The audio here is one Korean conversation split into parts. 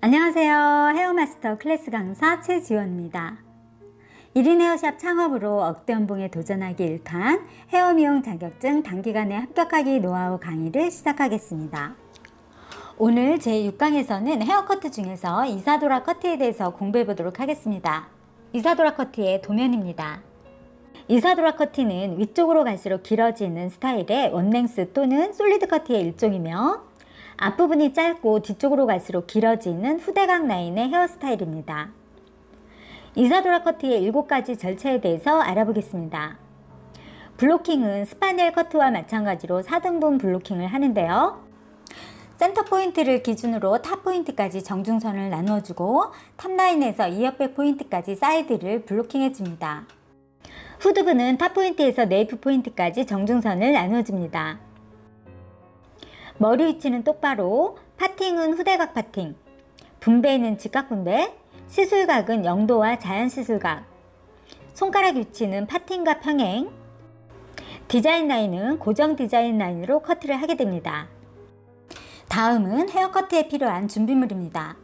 안녕하세요. 헤어마스터 클래스 강사 최지원입니다. 1인 헤어샵 창업으로 억대 연봉에 도전하기 1탄 헤어 미용 자격증 단기간에 합격하기 노하우 강의를 시작하겠습니다. 오늘 제6강에서는 헤어커트 중에서 이사도라 커트에 대해서 공부해 보도록 하겠습니다. 이사도라 커트의 도면입니다. 이사도라 커트는 위쪽으로 갈수록 길어지는 스타일의 원랭스 또는 솔리드 커트의 일종이며 앞부분이 짧고 뒤쪽으로 갈수록 길어지는 후대각 라인의 헤어스타일입니다. 이사도라 커트의 7가지 절차에 대해서 알아보겠습니다. 블로킹은 스파니엘 커트와 마찬가지로 4등분 블로킹을 하는데요. 센터 포인트를 기준으로 탑 포인트까지 정중선을 나누어주고 탑라인에서 이어백 포인트까지 사이드를 블로킹해줍니다. 후드부는 탑 포인트에서 네이프 포인트까지 정중선을 나누어줍니다. 머리 위치는 똑바로, 파팅은 후대각 파팅, 분배는 직각 분배, 시술각은 영도와 자연 시술각, 손가락 위치는 파팅과 평행, 디자인 라인은 고정 디자인 라인으로 커트를 하게 됩니다. 다음은 헤어 커트에 필요한 준비물입니다.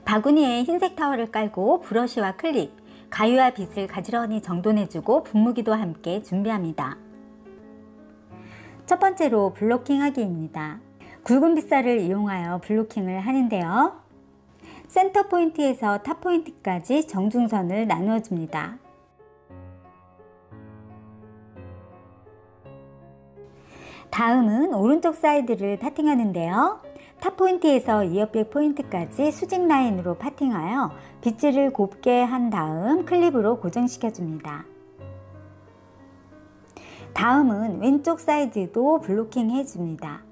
바구니에 흰색 타월을 깔고 브러쉬와 클립, 가위와 빗을 가지런히 정돈해주고 분무기도 함께 준비합니다. 첫 번째로 블로킹 하기입니다. 굵은 빗살을 이용하여 블로킹을 하는데요. 센터 포인트에서 탑 포인트까지 정중선을 나누어 줍니다. 다음은 오른쪽 사이드를 파팅하는데요. 탑 포인트에서 이어백 포인트까지 수직 라인으로 파팅하여 빗질을 곱게 한 다음 클립으로 고정시켜 줍니다. 다음은 왼쪽 사이드도 블로킹 해줍니다.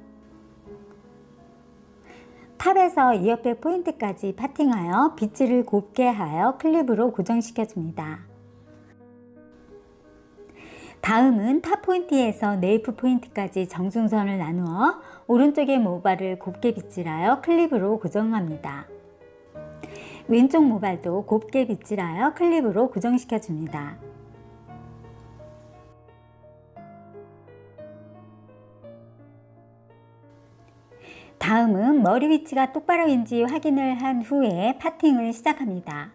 탑에서 이어백 포인트까지 파팅하여 빗질을 곱게 하여 클립으로 고정시켜 줍니다. 다음은 탑 포인트에서 네이프 포인트까지 정중선을 나누어 오른쪽의 모발을 곱게 빗질하여 클립으로 고정합니다. 왼쪽 모발도 곱게 빗질하여 클립으로 고정시켜 줍니다. 다음은 머리 위치가 똑바로인지 확인을 한 후에 파팅을 시작합니다.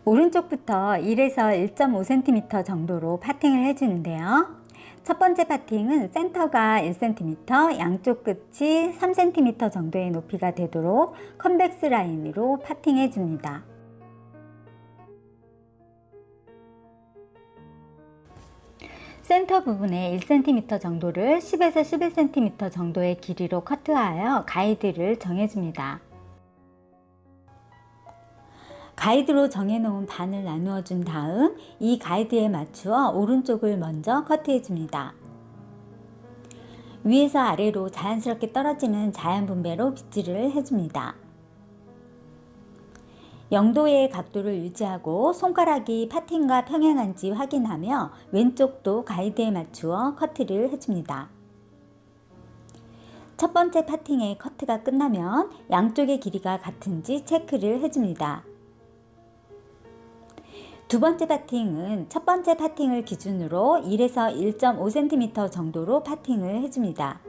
오른쪽부터 1에서 1.5cm 정도로 파팅을 해주는데요. 첫 번째 파팅은 센터가 1cm, 양쪽 끝이 3cm 정도의 높이가 되도록 컨벡스 라인으로 파팅해 줍니다. 센터 부분에 1cm 정도를 10에서 11cm 정도의 길이로 커트하여 가이드를 정해줍니다. 가이드로 정해놓은 반을 나누어 준 다음 이 가이드에 맞추어 오른쪽을 먼저 커트해줍니다. 위에서 아래로 자연스럽게 떨어지는 자연 분배로 빗질을 해줍니다. 영도의 각도를 유지하고 손가락이 파팅과 평행한지 확인하며 왼쪽도 가이드에 맞추어 커트를 해줍니다. 첫 번째 파팅의 커트가 끝나면 양쪽의 길이가 같은지 체크를 해줍니다. 두 번째 파팅은 첫 번째 파팅을 기준으로 1에서 1.5cm 정도로 파팅을 해줍니다.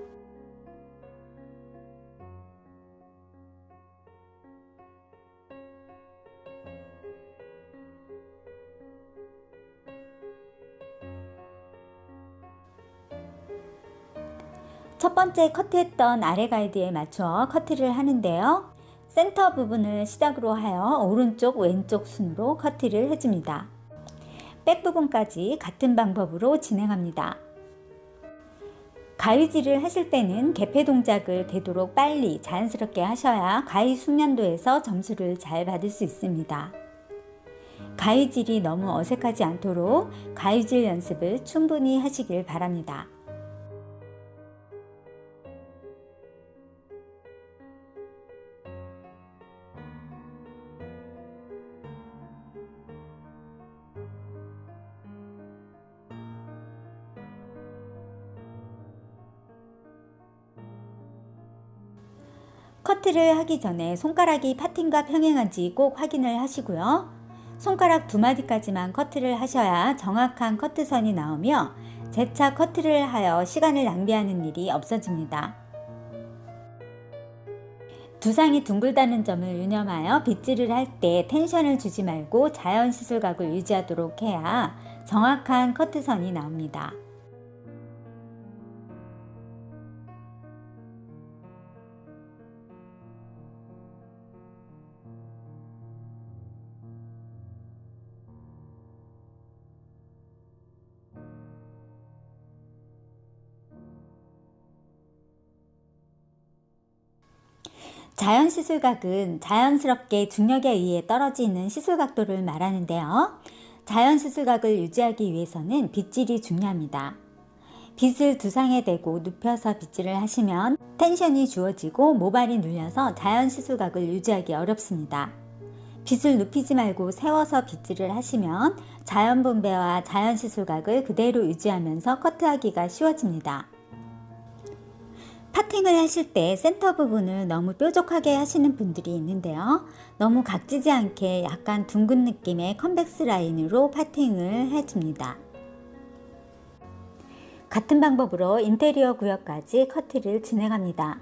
첫 번째 커트했던 아래 가이드에 맞춰 커트를 하는데요. 센터 부분을 시작으로 하여 오른쪽 왼쪽 순으로 커트를 해줍니다. 백 부분까지 같은 방법으로 진행합니다. 가위질을 하실 때는 개폐 동작을 되도록 빨리 자연스럽게 하셔야 가위 숙련도에서 점수를 잘 받을 수 있습니다. 가위질이 너무 어색하지 않도록 가위질 연습을 충분히 하시길 바랍니다. 커트를 하기 전에 손가락이 파팅과 평행한지 꼭 확인을 하시고요. 손가락 2마디까지만 커트를 하셔야 정확한 커트선이 나오며 재차 커트를 하여 시간을 낭비하는 일이 없어집니다. 두상이 둥글다는 점을 유념하여 빗질을 할 때 텐션을 주지 말고 자연 시술각을 유지하도록 해야 정확한 커트선이 나옵니다. 자연 시술각은 자연스럽게 중력에 의해 떨어지는 시술 각도를 말하는데요. 자연 시술각을 유지하기 위해서는 빗질이 중요합니다. 빗을 두상에 대고 눕혀서 빗질을 하시면 텐션이 주어지고 모발이 눌려서 자연 시술각을 유지하기 어렵습니다. 빗을 눕히지 말고 세워서 빗질을 하시면 자연 분배와 자연 시술각을 그대로 유지하면서 커트하기가 쉬워집니다. 파팅을 하실 때 센터 부분을 너무 뾰족하게 하시는 분들이 있는데요. 너무 각지지 않게 약간 둥근 느낌의 컨벡스 라인으로 파팅을 해줍니다. 같은 방법으로 인테리어 구역까지 커트를 진행합니다.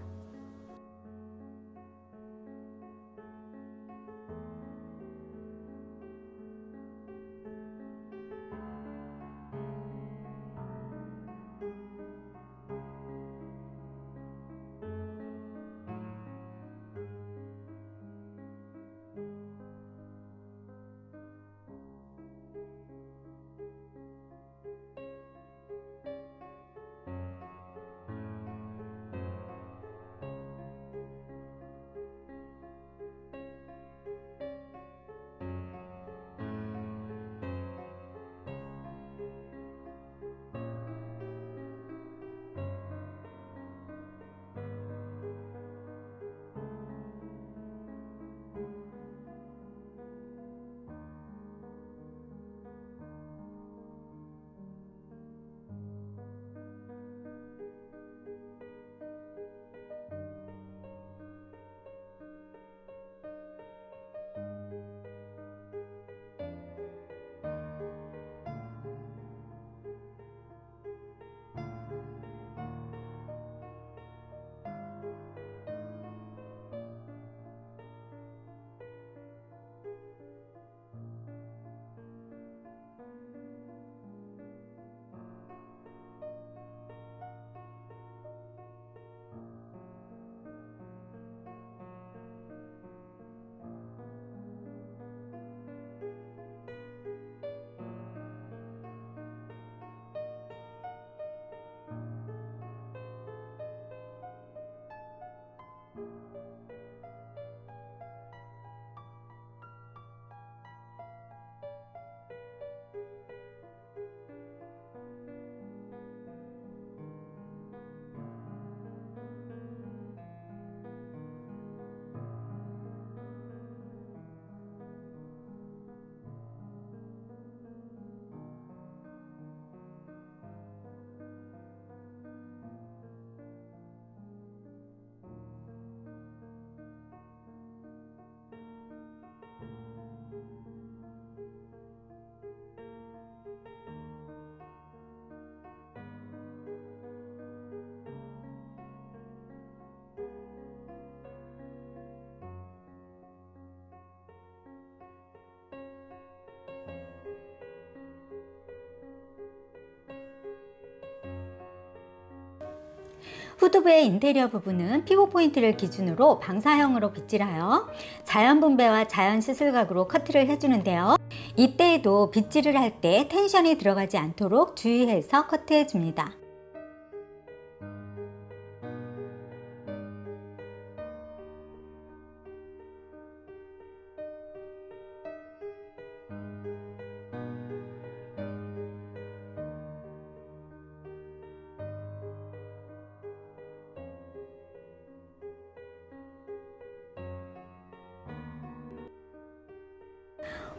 후두부의 인테리어 부분은 피부 포인트를 기준으로 방사형으로 빗질하여 자연 분배와 자연 시술각으로 커트를 해주는데요. 이때에도 빗질을 할 때 텐션이 들어가지 않도록 주의해서 커트해 줍니다.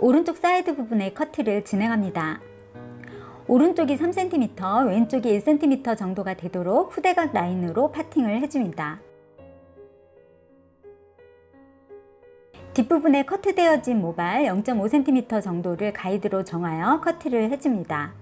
오른쪽 사이드 부분의 커트를 진행합니다. 오른쪽이 3cm, 왼쪽이 1cm 정도가 되도록 후대각 라인으로 파팅을 해줍니다. 뒷부분에 커트되어진 모발 0.5cm 정도를 가이드로 정하여 커트를 해줍니다.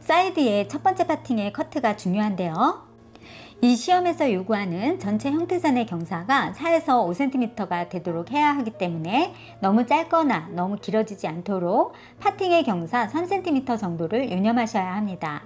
사이드의 첫 번째 파팅의 커트가 중요한데요. 이 시험에서 요구하는 전체 형태선의 경사가 4에서 5cm가 되도록 해야 하기 때문에 너무 짧거나 너무 길어지지 않도록 파팅의 경사 3cm 정도를 유념하셔야 합니다.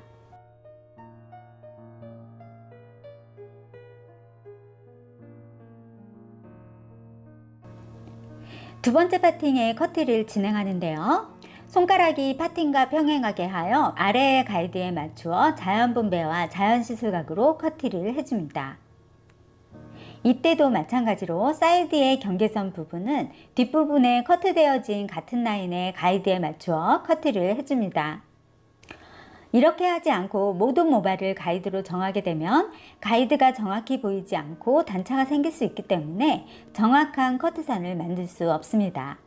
두 번째 파팅의 커트를 진행하는데요. 손가락이 파팅과 평행하게 하여 아래의 가이드에 맞추어 자연분배와 자연시술각으로 커트를 해줍니다. 이때도 마찬가지로 사이드의 경계선 부분은 뒷부분에 커트되어진 같은 라인의 가이드에 맞추어 커트를 해줍니다. 이렇게 하지 않고 모든 모발을 가이드로 정하게 되면 가이드가 정확히 보이지 않고 단차가 생길 수 있기 때문에 정확한 커트선을 만들 수 없습니다.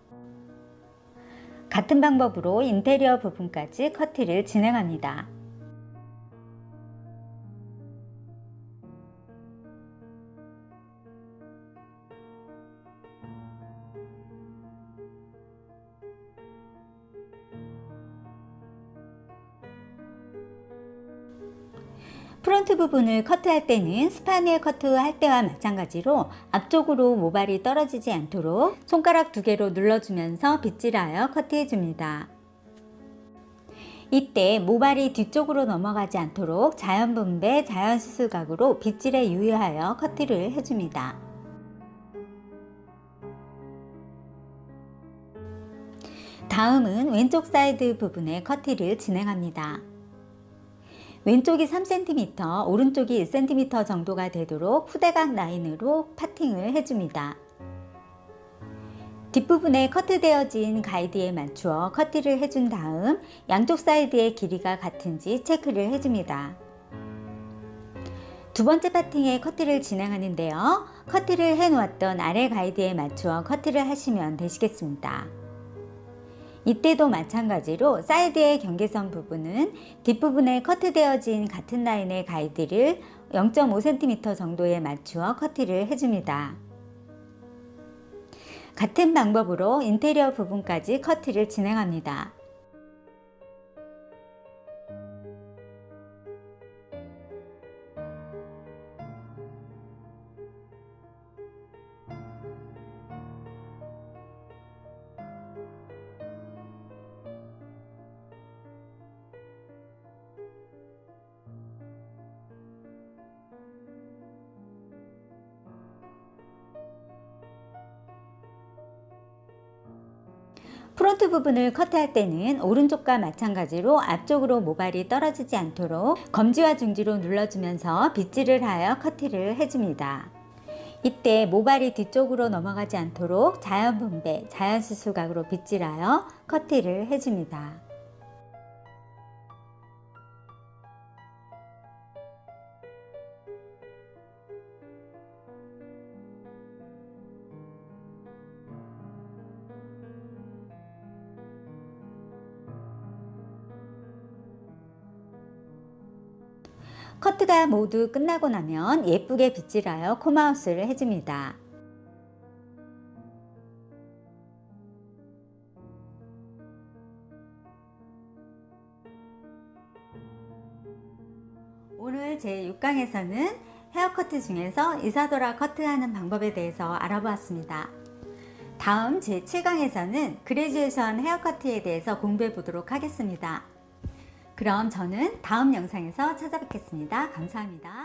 같은 방법으로 인테리어 부분까지 커트를 진행합니다. 프론트 부분을 커트할 때는 스파니엘 커트할 때와 마찬가지로 앞쪽으로 모발이 떨어지지 않도록 손가락 2개로 눌러주면서 빗질하여 커트해줍니다. 이때 모발이 뒤쪽으로 넘어가지 않도록 자연분배, 자연수술각으로 빗질에 유의하여 커트를 해줍니다. 다음은 왼쪽 사이드 부분의 커트를 진행합니다. 왼쪽이 3cm, 오른쪽이 1cm 정도가 되도록 후대각 라인으로 파팅을 해줍니다. 뒷부분에 커트되어진 가이드에 맞추어 커트를 해준 다음 양쪽 사이드의 길이가 같은지 체크를 해줍니다. 두 번째 파팅에 커트를 진행하는데요. 커트를 해놓았던 아래 가이드에 맞추어 커트를 하시면 되시겠습니다. 이때도 마찬가지로 사이드의 경계선 부분은 뒷부분에 커트되어진 같은 라인의 가이드를 0.5cm 정도에 맞추어 커트를 해줍니다. 같은 방법으로 인테리어 부분까지 커트를 진행합니다. 프론트 부분을 커트할 때는 오른쪽과 마찬가지로 앞쪽으로 모발이 떨어지지 않도록 검지와 중지로 눌러주면서 빗질을 하여 커트를 해줍니다. 이때 모발이 뒤쪽으로 넘어가지 않도록 자연분배, 자연수술각으로 빗질하여 커트를 해줍니다. 커트가 모두 끝나고 나면 예쁘게 빗질하여 콤아웃을 해줍니다. 오늘 제6강에서는 헤어커트 중에서 이사도라 커트하는 방법에 대해서 알아보았습니다. 다음 제7강에서는 그레듀에이션 헤어커트에 대해서 공부해 보도록 하겠습니다. 그럼 저는 다음 영상에서 찾아뵙겠습니다. 감사합니다.